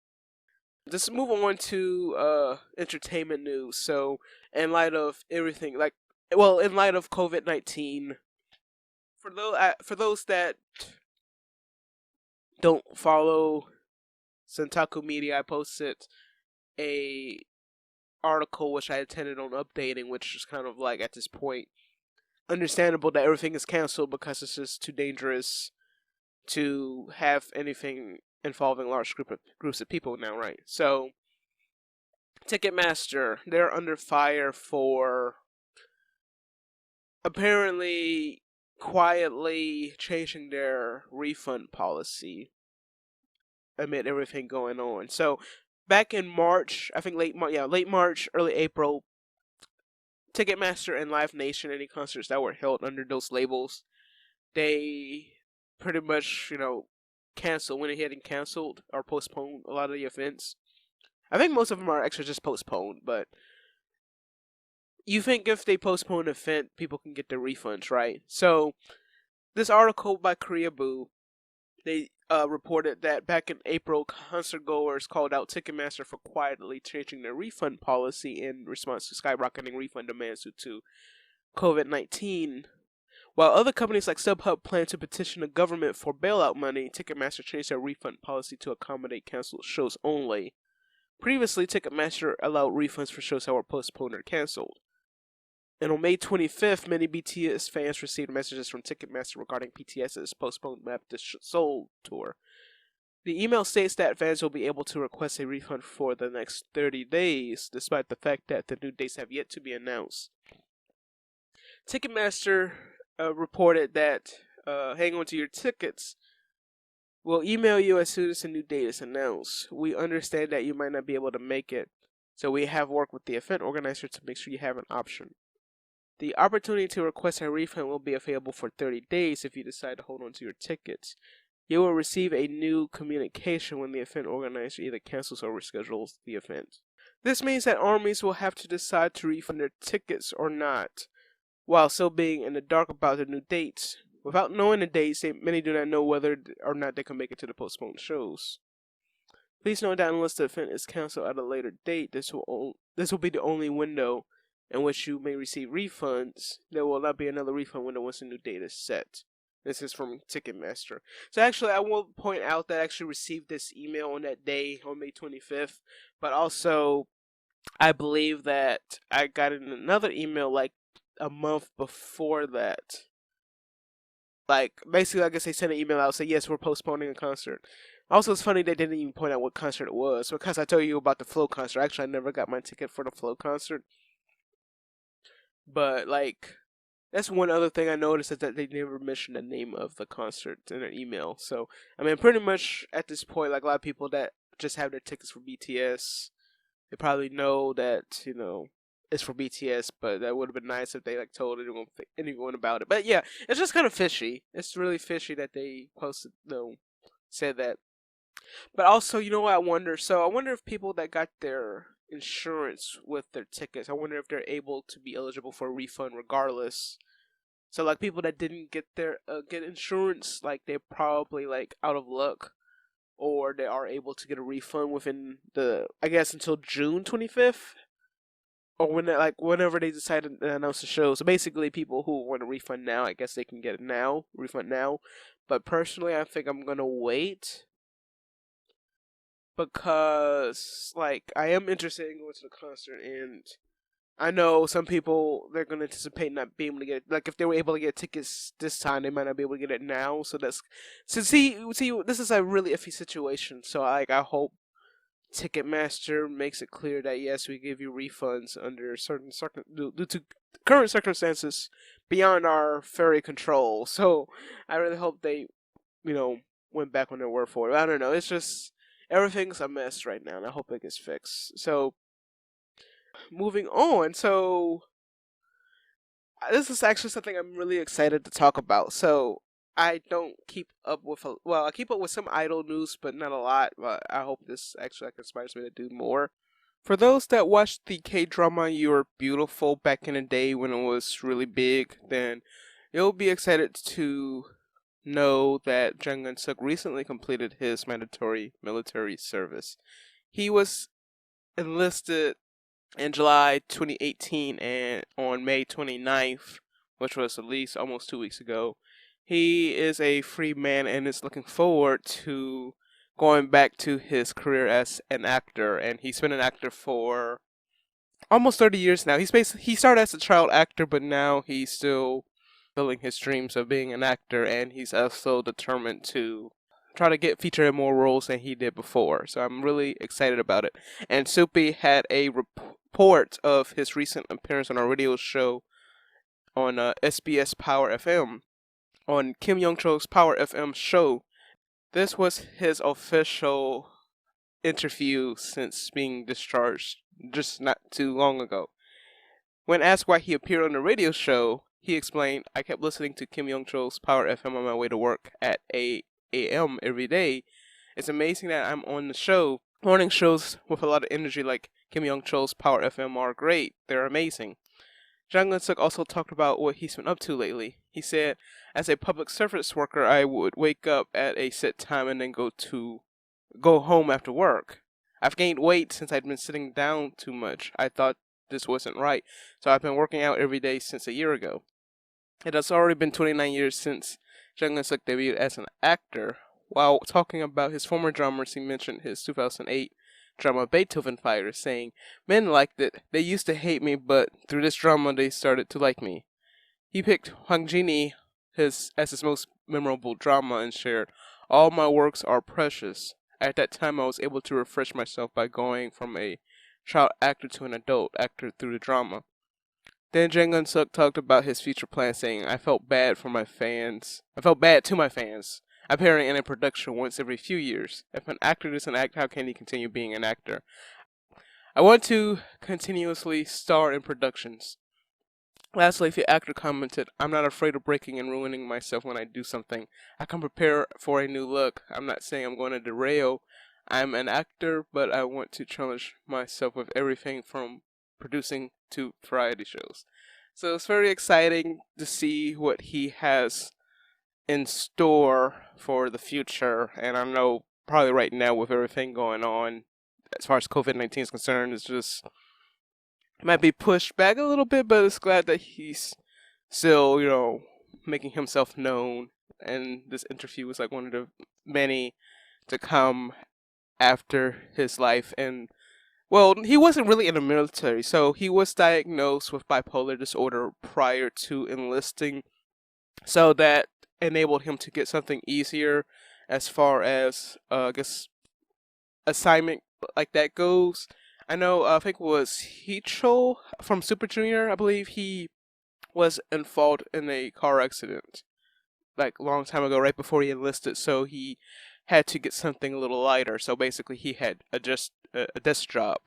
Just move on to entertainment news. So, in light of everything, like, well, in light of COVID-19, for those that don't follow Centaku Media, I posted a article which I intended on updating, which is kind of like at this point understandable that everything is canceled because it's just too dangerous to have anything involving large groups of people now, right? So Ticketmaster, they're under fire for apparently quietly changing their refund policy amid everything going on. So back in March, I think late March, early April, Ticketmaster and Live Nation, any concerts that were held under those labels, they pretty much, went ahead and canceled or postponed a lot of the events. I think most of them are actually just postponed, but you think if they postpone an event, people can get their refunds, right? So this article by Korea Boo, they reported that back in April, concert goers called out Ticketmaster for quietly changing their refund policy in response to skyrocketing refund demands due to COVID-19. While other companies like StubHub plan to petition the government for bailout money, Ticketmaster changed their refund policy to accommodate canceled shows only. Previously, Ticketmaster allowed refunds for shows that were postponed or canceled. And on May 25th, many BTS fans received messages from Ticketmaster regarding BTS's postponed Map the Soul tour. The email states that fans will be able to request a refund for the next 30 days, despite the fact that the new dates have yet to be announced. Ticketmaster reported that, hang on to your tickets. We'll email you as soon as a new date is announced. We understand that you might not be able to make it, so we have worked with the event organizer to make sure you have an option. The opportunity to request a refund will be available for 30 days if you decide to hold on to your tickets. You will receive a new communication when the event organizer either cancels or reschedules the event. This means that armies will have to decide to refund their tickets or not, while still being in the dark about the new dates. Without knowing the dates, many do not know whether or not they can make it to the postponed shows. Please note that unless the event is canceled at a later date, this will be the only window in which you may receive refunds. There will not be another refund window once a new date is set. This is from Ticketmaster. So actually, I will point out that I actually received this email on that day, on May 25th, but also I believe that I got another email like a month before that. Like, basically, I guess they sent an email out saying, yes, we're postponing a concert. Also, it's funny they didn't even point out what concert it was, because I told you about the Flow concert. Actually, I never got my ticket for the Flow concert. But, like, that's one other thing I noticed is that they never mentioned the name of the concert in their email. So, I mean, pretty much at this point, like, a lot of people that just have their tickets for BTS, they probably know that, it's for BTS, but that would have been nice if they, like, told anyone about it. But, yeah, it's just kind of fishy. It's really fishy that they said that. But also, you know what I wonder? So, I wonder if people that got their insurance with their tickets, I wonder if they're able to be eligible for a refund regardless. So like people that didn't get their get insurance, like they're probably like out of luck, or they are able to get a refund within I guess until June 25th, or whenever they decide to announce the show. So basically, people who want a refund now, I guess they can get it now, refund now. But personally, I think I'm gonna wait because like I am interested in going to the concert, and I know some people they're gonna anticipate not being able to get it. Like if they were able to get tickets this time, they might not be able to get it now. So see, this is a really iffy situation. So I hope Ticketmaster makes it clear that yes, we give you refunds under certain due to current circumstances beyond our fairy control. So I really hope they, went back on their word for it. I don't know. It's just everything's a mess right now, and I hope it gets fixed. So, moving on. So, this is actually something I'm really excited to talk about. So, I don't keep up with, I keep up with some idol news, but not a lot. But I hope this actually inspires me to do more. For those that watched the K-drama You're Beautiful back in the day when it was really big, then you'll be excited to know that Jang Geun Suk recently completed his mandatory military service. He was enlisted in July 2018, and on May 29th, which was at least almost 2 weeks ago, he is a free man and is looking forward to going back to his career as an actor. And he's been an actor for almost 30 years now. He started as a child actor, but now he's still fulfilling his dreams of being an actor, and he's also determined to try to get featured in more roles than he did before. So I'm really excited about it. And Soupy had a report of his recent appearance on a radio show on SBS Power FM, on Kim Young-cho's Power FM show. This was his official interview since being discharged just not too long ago. When asked why he appeared on the radio show, he explained, "I kept listening to Kim Young-cho's Power FM on my way to work at 8 a.m. every day. It's amazing that I'm on the show. Morning shows with a lot of energy like Kim Young-cho's Power FM are great. They're amazing." Jang Geun Suk also talked about what he's been up to lately. He said, "As a public service worker, I would wake up at a set time and then go home after work. I've gained weight since I'd been sitting down too much. I thought this wasn't right, so I've been working out every day since a year ago." It has already been 29 years since Jang Geun Suk debuted as an actor. While talking about his former dramas, he mentioned his 2008 drama Beethoven Fire, saying, "Men liked it. They used to hate me, but through this drama they started to like me." He picked Hwangjini as his most memorable drama and shared, "All my works are precious. At that time I was able to refresh myself by going from a child actor to an adult actor through the drama." Then Jang Geun Suk talked about his future plans, saying, I felt bad to my fans, appearing in a production once every few years. If an actor doesn't act, how can he continue being an actor? I want to continuously star in productions. Lastly, the actor commented, "I'm not afraid of breaking and ruining myself when I do something. I can prepare for a new look. I'm not saying I'm going to derail. I'm an actor, but I want to challenge myself with everything from producing to variety shows." So it's very exciting to see what he has in store for the future. And I know probably right now with everything going on, as far as COVID-19 is concerned, it's just might be pushed back a little bit, but it's glad that he's still, making himself known. And this interview was like one of the many to come after his life. And well, he wasn't really in the military, so he was diagnosed with bipolar disorder prior to enlisting, so that enabled him to get something easier as far as, I guess, assignment like that goes. I know, I think it was Hicho from Super Junior, I believe he was involved in a car accident, like a long time ago, right before he enlisted, so he had to get something a little lighter. So basically he had a desk job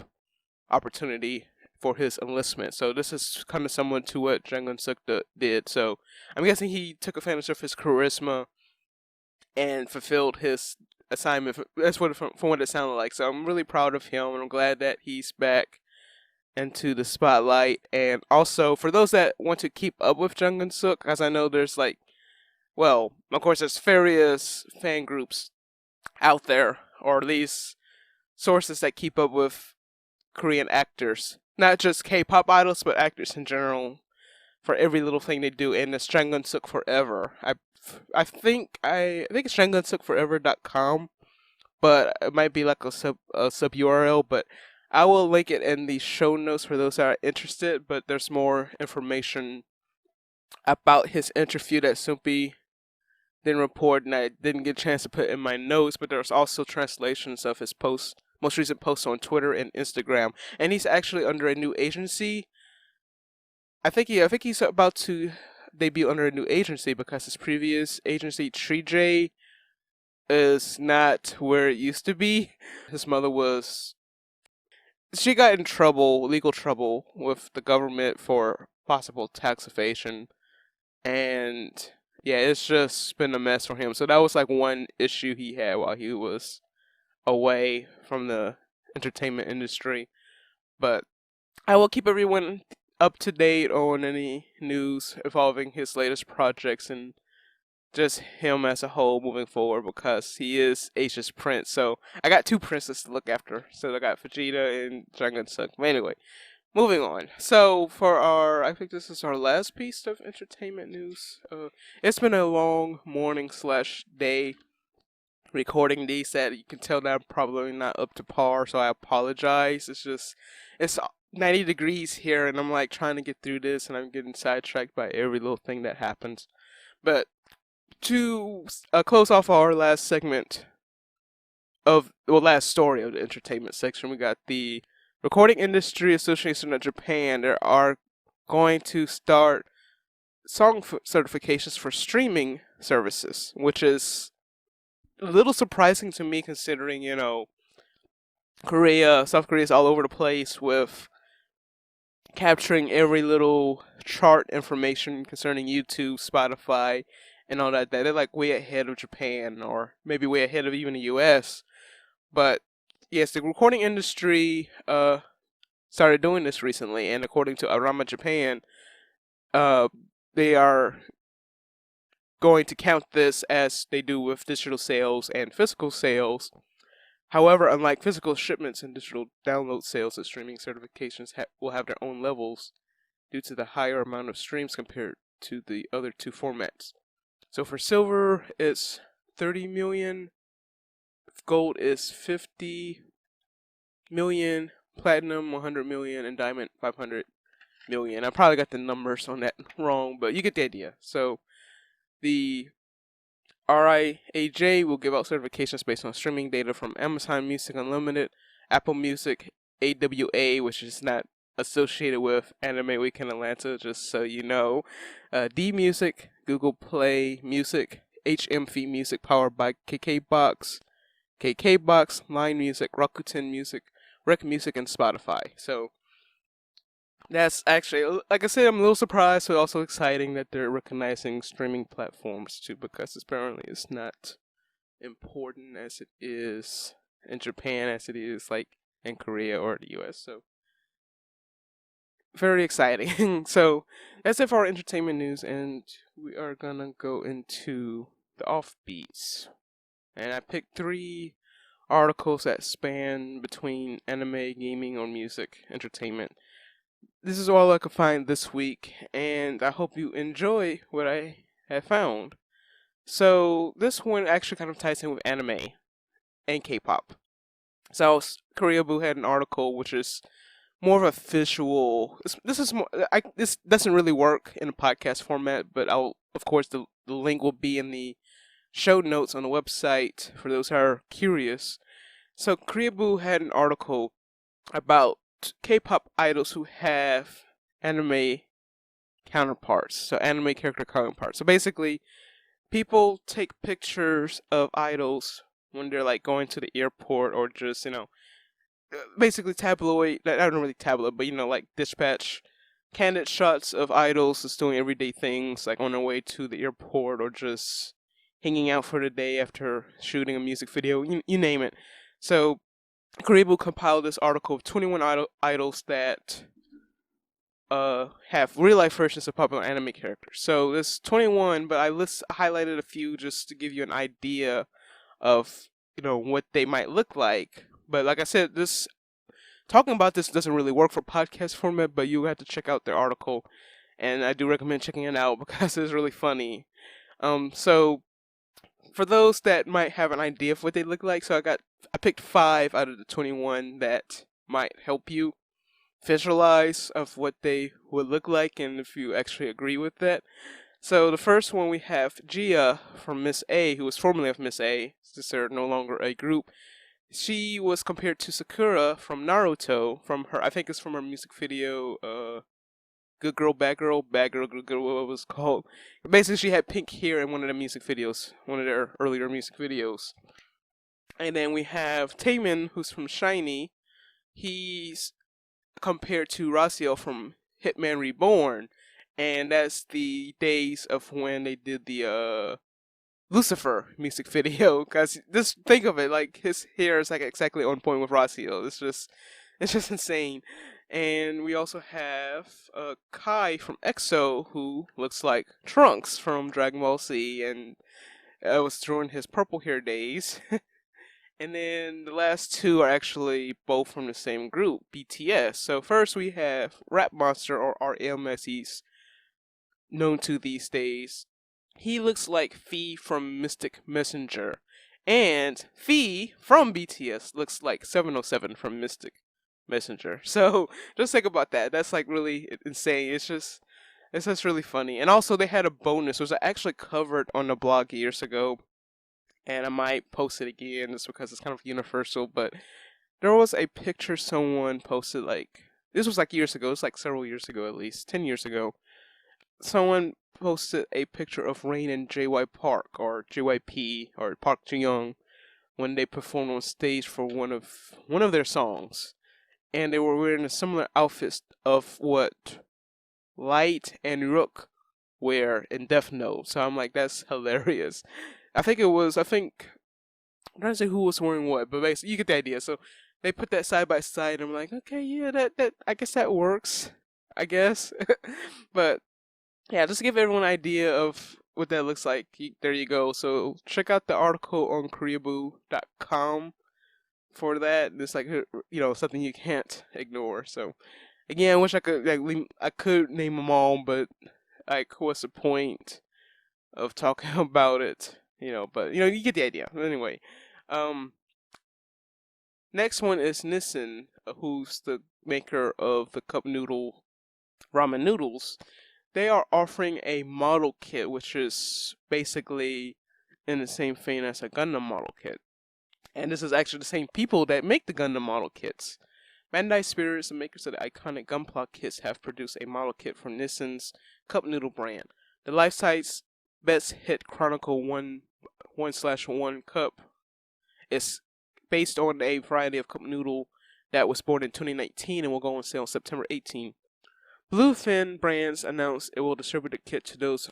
opportunity for his enlistment. So this is kind of similar to what Jang Geun Suk did. So I'm guessing he took advantage of his charisma and fulfilled his assignment. That's what from what it sounded like. So I'm really proud of him, and I'm glad that he's back into the spotlight. And also for those that want to keep up with Jang Geun Suk, as I know there's of course there's various fan groups out there, or at least sources that keep up with Korean actors, not just K-pop idols, but actors in general, for every little thing they do. And it's Jang Geun Suk Forever. I think it's janggeunSukForever.com, but it might be like a sub URL. But I will link it in the show notes for those that are interested. But there's more information about his interview that Soompi didn't report, and I didn't get a chance to put in my notes. But there's also translations of his most recent posts on Twitter and Instagram, and he's actually under a new agency. I think he's about to debut under a new agency because his previous agency, Tree is not where it used to be. His mother she got in legal trouble with the government for possible tax evasion, and yeah, it's just been a mess for him. So that was like one issue he had while he was away from the entertainment industry. But I will keep everyone up to date on any news involving his latest projects and just him as a whole moving forward, because he is Asia's prince. So I got two princes to look after. So I got Vegeta and Jang Geun Suk. But anyway, moving on. So I think this is our last piece of entertainment news. It's been a long morning slash day recording these that you can tell that I'm probably not up to par, so I apologize. It's 90 degrees here, and I'm like trying to get through this, and I'm getting sidetracked by every little thing that happens. But to close off our last last story of the entertainment section, we got the Recording Industry Association of Japan. They are going to start certifications for streaming services, which is a little surprising to me, considering, South Korea is all over the place with capturing every little chart information concerning YouTube, Spotify, and all that. They're like way ahead of Japan, or maybe way ahead of even the US. But yes, the recording industry started doing this recently, and according to Arama Japan, they are going to count this as they do with digital sales and physical sales. However, unlike physical shipments and digital download sales, the streaming certifications will have their own levels due to the higher amount of streams compared to the other two formats. So for silver, it's 30 million, gold is 50 million, platinum 100 million, and diamond 500 million. I probably got the numbers on that wrong, but you get the idea. So the RIAJ will give out certifications based on streaming data from Amazon Music Unlimited, Apple Music, AWA, which is not associated with Anime Week in Atlanta, just so you know, D Music, Google Play Music, HMV Music powered by KKBox, Line Music, Rakuten Music, Rec Music, and Spotify. So that's actually, like I said, I'm a little surprised, but also exciting that they're recognizing streaming platforms too, because apparently it's not important as it is in Japan, as it is like in Korea or the US. So very exciting. So that's it for our entertainment news, and we are gonna go into the offbeats. And I picked 3 articles that span between anime, gaming, or music, entertainment. This is all I could find this week, and I hope you enjoy what I have found. So this one actually kind of ties in with anime and K-pop. So Korea Boo had an article which is more of a visual. This doesn't really work in a podcast format, but of course the link will be in the show notes on the website for those who are curious. So Korea Boo had an article about K-pop idols who have anime counterparts, so anime character counterparts. So basically, people take pictures of idols when they're like going to the airport, or just basically tabloid. Not really tabloid, but like dispatch candid shots of idols just doing everyday things, like on their way to the airport, or just hanging out for the day after shooting a music video. You name it. So Karibu compiled this article of 21 idols that have real life versions of popular anime characters. So there's 21, but I highlighted a few just to give you an idea of what they might look like. But like I said, talking about this doesn't really work for podcast format, but you have to check out their article, and I do recommend checking it out because it's really funny. So for those that might have an idea of what they look like, so I picked 5 out of the 21 that might help you visualize of what they would look like, and if you actually agree with that. So the first one, we have Gia from Miss A, who was formerly of Miss A, since they're no longer a group. She was compared to Sakura from Naruto, I think it's from her music video, Good Girl, Bad Girl, Good Girl, what it was called. Basically, she had pink hair in one of the music videos, one of their earlier music videos. And then we have Taemin, who's from SHINee. He's compared to Raziel from Hitman Reborn, and that's the days of when they did the Lucifer music video. Cause just think of it, like his hair is like exactly on point with Raziel. It's just insane. And we also have Kai from EXO, who looks like Trunks from Dragon Ball Z, and was during his purple hair days. And then the last two are actually both from the same group, BTS. So first we have Rap Monster, or RM as he's known to these days. He looks like Fee from Mystic Messenger. And Fee from BTS looks like 707 from Mystic Messenger. So just think about that. That's like really insane. It's just really funny. And also they had a bonus. It was actually covered on the blog years ago. And I might post it again just because it's kind of universal, but there was a picture someone posted, like, this was like years ago, it's like several years ago at least, 10 years ago. Someone posted a picture of Rain and JY Park, or JYP, or Park Ji-young, when they performed on stage for one of their songs. And they were wearing a similar outfit of what Light and Rook wear in Death Note. So I'm like, that's hilarious. I'm trying to say who was wearing what, but basically, you get the idea. So they put that side by side, and I'm like, okay, yeah, that I guess that works, I guess. But yeah, just to give everyone an idea of what that looks like, there you go. So check out the article on koreaboo.com for that. It's like, something you can't ignore. So again, I wish I could name them all, but like, what's the point of talking about it? But you get the idea. Anyway, next one is Nissin, who's the maker of the cup noodle ramen noodles. They are offering a model kit, which is basically in the same vein as a Gundam model kit. And this is actually the same people that make the Gundam model kits. Bandai Spirits, the makers of the iconic Gunpla kits, have produced a model kit for Nissin's cup noodle brand. The life-size Best Hit Chronicle 1/1 cup is based on a variety of cup noodle that was born in 2019 and will go on sale on September 18. Bluefin Brands announced it will distribute the kit to those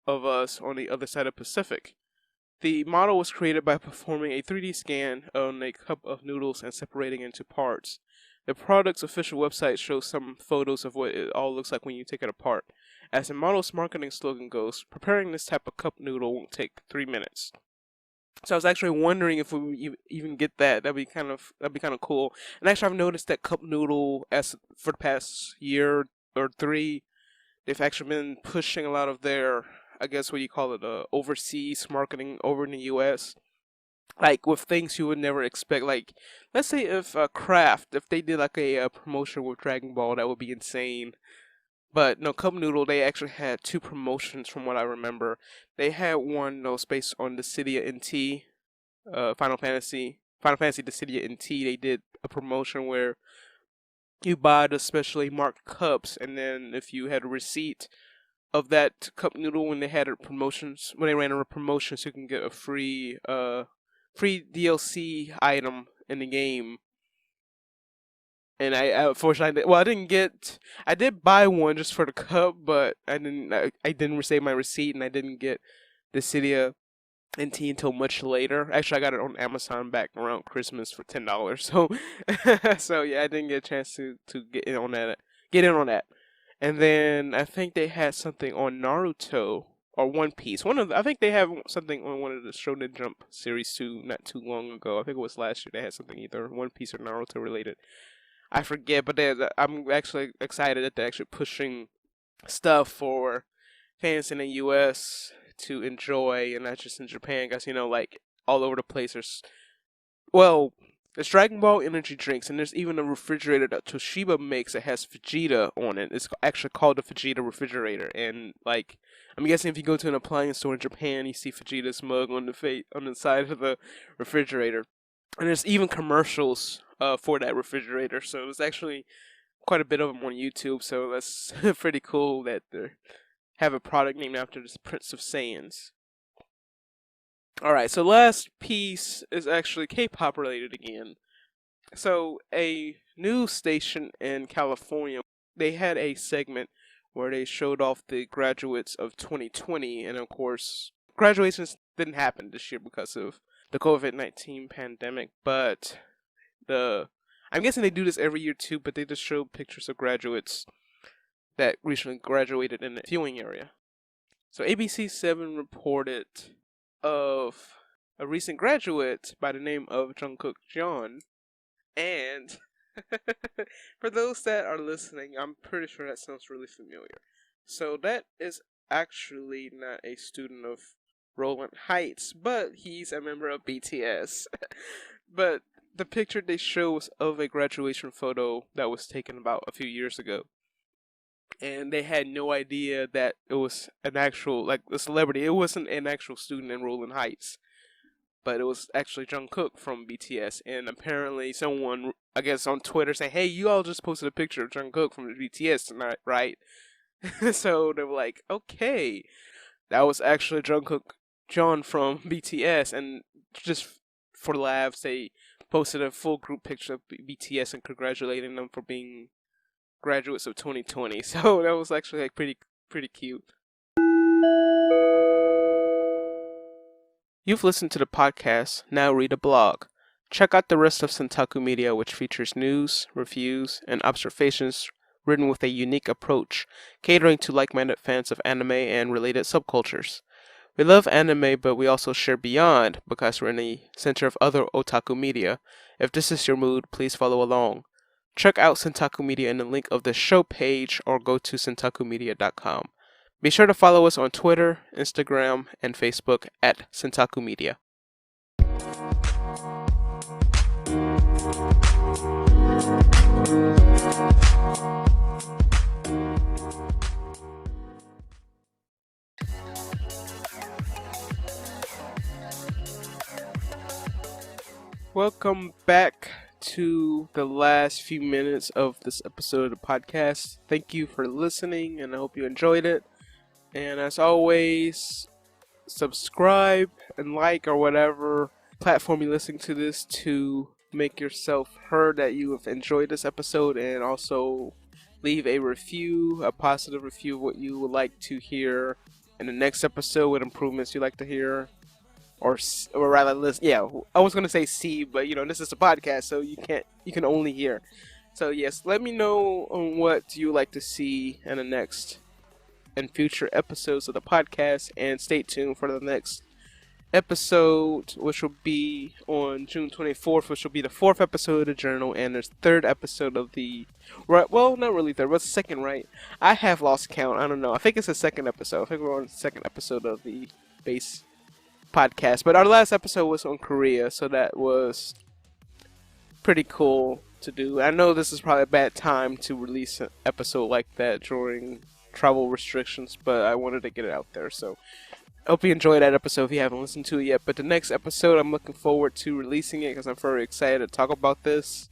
of us on the other side of the Pacific. The model was created by performing a 3D scan on a cup of noodles and separating into parts. The product's official website shows some photos of what it all looks like when you take it apart. As the model's marketing slogan goes, preparing this type of cup noodle won't take 3 minutes. So I was actually wondering if we would even get that. That'd be kind of cool. And actually, I've noticed that cup noodle, as for the past year or 3, they've actually been pushing a lot of their, I guess what you call it, overseas marketing over in the U.S. Like with things you would never expect. Like, let's say if Kraft, if they did like a promotion with Dragon Ball, that would be insane. But no, Cup Noodle, they actually had 2 promotions from what I remember. They had one that was based on the Dissidia NT, Final Fantasy Dissidia NT. They did a promotion where you buy the specially marked cups, and then if you had a receipt of that cup noodle when they had a promotions, when they ran a promotion, so you can get a free DLC item in the game. And I unfortunately, I did buy one just for the cup, but I didn't receive my receipt, and I didn't get the Dissidia NT until much later. Actually, I got it on Amazon back around Christmas for $10. So, so yeah, I didn't get a chance to get in on that. And then I think they had something on Naruto or One Piece. I think they have something on one of the Shonen Jump series too, not too long ago. I think it was last year. They had something either One Piece or Naruto related. I forget, but I'm actually excited that they're actually pushing stuff for fans in the U.S. to enjoy, and not just in Japan, because, like, all over the place, there's Dragon Ball energy drinks, and there's even a refrigerator that Toshiba makes that has Vegeta on it. It's actually called the Vegeta refrigerator, and, like, I'm guessing if you go to an appliance store in Japan, you see Vegeta's mug on the side of the refrigerator. And there's even commercials for that refrigerator, so it's actually quite a bit of them on YouTube, so that's pretty cool that they have a product named after this Prince of Saiyans. Alright, so last piece is actually K-pop related again. So a news station in California, they had a segment where they showed off the graduates of 2020, and of course, graduations didn't happen this year because of the COVID-19 pandemic, but I'm guessing they do this every year too, but they just show pictures of graduates that recently graduated in the viewing area. So ABC7 reported of a recent graduate by the name of Jungkook Jeon, and for those that are listening, I'm pretty sure that sounds really familiar. So that is actually not a student of Roland Heights, but he's a member of BTS. But the picture they show was of a graduation photo that was taken about a few years ago. And they had no idea that it was an actual, like, a celebrity. It wasn't an actual student in Roland Heights, but it was actually Jungkook from BTS. And apparently someone, I guess on Twitter, said, hey, you all just posted a picture of Jungkook from BTS tonight, right? So they were like, okay, that was actually Jungkook John from BTS. And just for laughs, they posted a full group picture of BTS and congratulating them for being graduates of 2020. So that was actually like pretty cute. You've listened to the podcast, now read a blog. Check out the rest of Centaku Media, which features news, reviews, and observations written with a unique approach, catering to like-minded fans of anime and related subcultures. We love anime, but we also share beyond because we're in the center of other otaku media. If this is your mood, please follow along. Check out Centaku Media in the link of the show page or go to centakumedia.com. Be sure to follow us on Twitter, Instagram, and Facebook at Centaku Media. Welcome back to the last few minutes of this episode of the podcast. Thank you for listening, and I hope you enjoyed it. And as always, subscribe and like or whatever platform you're listening to this to make yourself heard that you have enjoyed this episode, and also leave a review, a positive review of what you would like to hear in the next episode, what improvements you'd like to hear. Or rather, listen. Yeah, I was gonna say see, but this is a podcast, so you can only hear. So yes, let me know on what you like to see in the next and future episodes of the podcast, and stay tuned for the next episode, which will be on June 24th, which will be the 4th episode of the journal and the 3rd episode of the well, not really 3rd, but 2nd, right? I have lost count. I don't know. I think it's the 2nd episode. I think we're on the 2nd episode of the base podcast, but our last episode was on Korea, so that was pretty cool to do. I know this is probably a bad time to release an episode like that during travel restrictions, but I wanted to get it out there, so I hope you enjoyed that episode if you haven't listened to it yet. But the next episode, I'm looking forward to releasing it because I'm very excited to talk about this,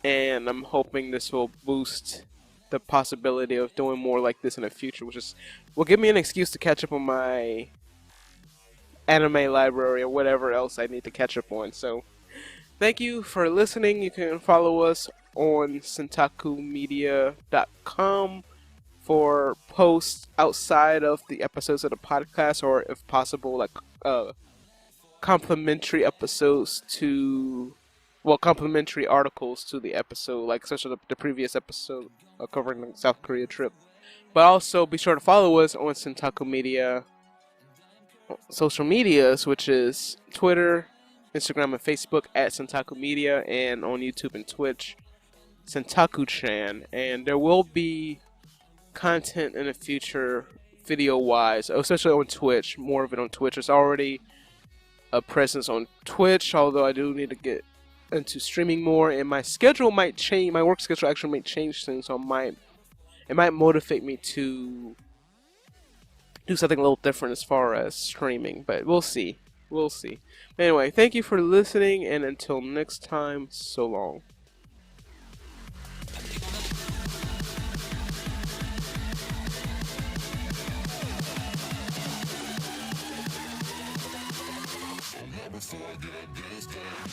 and I'm hoping this will boost the possibility of doing more like this in the future, which will give me an excuse to catch up on my anime library or whatever else I need to catch up on. So thank you for listening. You can follow us on centakumedia.com for posts outside of the episodes of the podcast, or if possible, like complimentary articles to the episode, like such as the previous episode covering the South Korea trip. But also be sure to follow us on Centaku Media social medias, which is Twitter, Instagram, and Facebook at Centaku Media, and on YouTube and Twitch, Centaku-chan. And there will be content in the future, video-wise, especially on Twitch. More of it on Twitch. There's already a presence on Twitch, although I do need to get into streaming more, and my schedule might change. My work schedule actually might change soon, so it might motivate me to do something a little different as far as streaming, but we'll see. Anyway, thank you for listening, and until next time, so long. before I get this done.